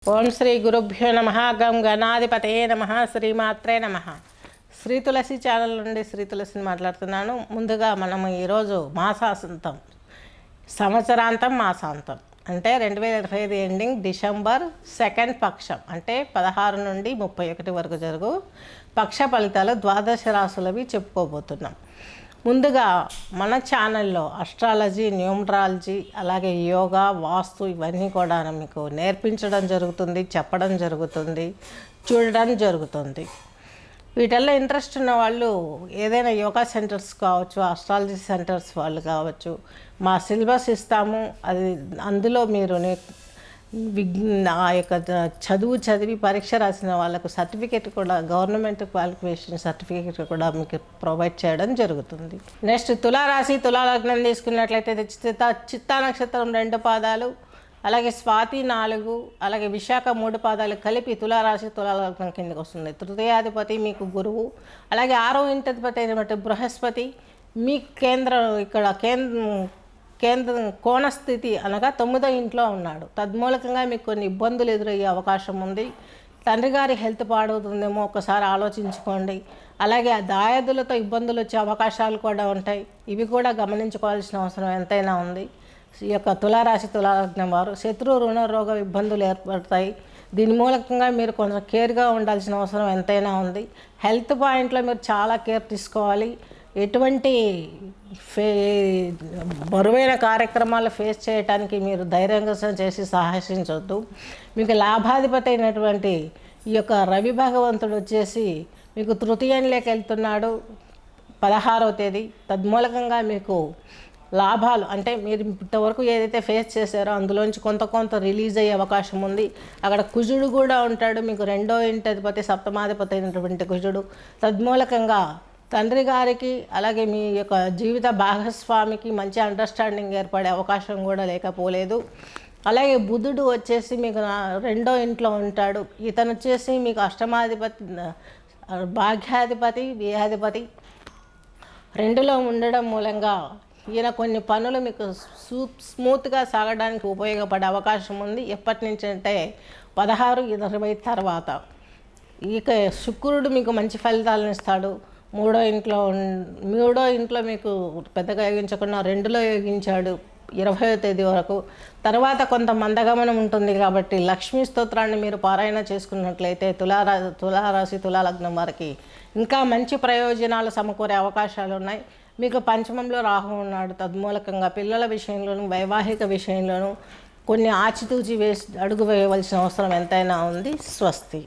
ఓం శ్రీ గురుభ్యో నమ. గం గణాధిపతయే నమ. శ్రీమాత్రే నమ. శ్రీ తులసి ఛానల్ నుండి శ్రీ తులసిని మాట్లాడుతున్నాను. ముందుగా మనం ఈరోజు మాసాంతం, సంవత్సరాంతం మాసాంతం అంటే 2025 ఎండింగ్ డిసెంబర్ 2 పక్షం అంటే 16 నుండి 31 వరకు జరుగు పక్ష ఫలితాలు ద్వాదశ రాశులవి చెప్పుకోబోతున్నాం. ముందుగా మన ఛానల్లో అస్ట్రాలజీ, న్యూమరాలజీ, అలాగే యోగా, వాస్తు ఇవన్నీ కూడా మీకు నేర్పించడం జరుగుతుంది, చెప్పడం జరుగుతుంది, చూడడం జరుగుతుంది. వీటిల్లో ఇంట్రెస్ట్ ఉన్న వాళ్ళు ఏదైనా యోగా సెంటర్స్ కావచ్చు, అస్ట్రాలజీ సెంటర్స్ వాళ్ళు కావచ్చు, మా సిలబస్ ఇస్తాము. అది అందులో మీరు ఆ యొక్క చదివి పరీక్ష రాసిన వాళ్ళకు సర్టిఫికేట్ కూడా, గవర్నమెంట్ క్వాలిఫికేషన్ సర్టిఫికేట్ కూడా మీకు ప్రొవైడ్ చేయడం జరుగుతుంది. నెక్స్ట్ తులారాశి, తులాలగ్నం తీసుకున్నట్లయితే చిత్తా నక్షత్రం 2 పాదాలు, అలాగే స్వాతి 4, అలాగే విశాఖ 3 పాదాలు కలిపి తులారాశి తులాలగ్నం కిందకి వస్తుంది. తృతీయాధిపతి మీకు గురువు, అలాగే 6వ ఇంటాధిపతి అయినటువంటి బృహస్పతి మీ కేంద్ర కోణస్థితి అనగా 9వ ఇంట్లో ఉన్నాడు. తద్మూలకంగా మీకు కొన్ని ఇబ్బందులు ఎదురయ్యే అవకాశం ఉంది. తండ్రి గారి హెల్త్ పాడవుతుందేమో ఒకసారి ఆలోచించుకోండి. అలాగే దాయాదులతో ఇబ్బందులు వచ్చే అవకాశాలు కూడా ఉంటాయి. ఇవి కూడా గమనించుకోవాల్సిన అవసరం ఎంతైనా ఉంది. ఈ యొక్క తులారాశి తులాలగ్నం వారు శత్రు రుణ రోగ ఇబ్బందులు ఏర్పడతాయి. దీని మూలకంగా మీరు కొంచెం కేర్గా ఉండాల్సిన అవసరం ఎంతైనా ఉంది. హెల్త్ పాయింట్లో మీరు చాలా కేర్ తీసుకోవాలి. ఎటువంటి బరువైన కార్యక్రమాలు ఫేస్ చేయడానికి మీరు ధైర్యంగా చేసి సాహసించవద్దు. మీకు లాభాధిపతి అయినటువంటి ఈ యొక్క రవి భగవంతుడు వచ్చేసి మీకు తృతీయంలోకి వెళ్తున్నాడు 16వ తేదీ. తద్మూలకంగా మీకు లాభాలు అంటే మీరు ఇంతవరకు ఏదైతే ఫేస్ చేశారో అందులోంచి కొంత రిలీజ్ అయ్యే అవకాశం ఉంది. అక్కడ కుజుడు కూడా ఉంటాడు. మీకు 2వ ఇంటాధిపతి సప్తమాధిపతి అయినటువంటి కుజుడు. తద్మూలకంగా తండ్రి గారికి అలాగే మీ యొక్క జీవిత భాగస్వామికి మంచి అండర్స్టాండింగ్ ఏర్పడే అవకాశం కూడా లేకపోలేదు. అలాగే బుధుడు వచ్చేసి మీకు 2వ ఇంట్లో ఉంటాడు. ఇతను వచ్చేసి మీకు అష్టమాధిపతి, భాగ్యాధిపతి, వ్యయాధిపతి 2లో ఉండడం మూలంగా ఈయన కొన్ని పనులు మీకు స్మూత్గా సాగడానికి ఉపయోగపడే అవకాశం ఉంది. ఎప్పటి నుంచి అంటే 16-20 తర్వాత. ఇక శుక్రుడు మీకు మంచి ఫలితాలను ఇస్తాడు. 3వ ఇంట్లో మీకు పెద్దగా యోగించకుండా 2లో యోగించాడు 20వ తేదీ వరకు. తర్వాత కొంత మందగమనం ఉంటుంది కాబట్టి లక్ష్మీ స్తోత్రాన్ని మీరు పారాయణ చేసుకున్నట్లయితే తులారాశి తులాలగ్నం వారికి ఇంకా మంచి ప్రయోజనాలు సమకూరే అవకాశాలు ఉన్నాయి. మీకు పంచమంలో రాహు ఉన్నాడు. తద్మూలకంగా పిల్లల విషయంలోనూ వైవాహిక విషయంలోనూ కొన్ని ఆచితూచి అడుగు వేయవలసిన అవసరం ఎంతైనా ఉంది. స్వస్తి.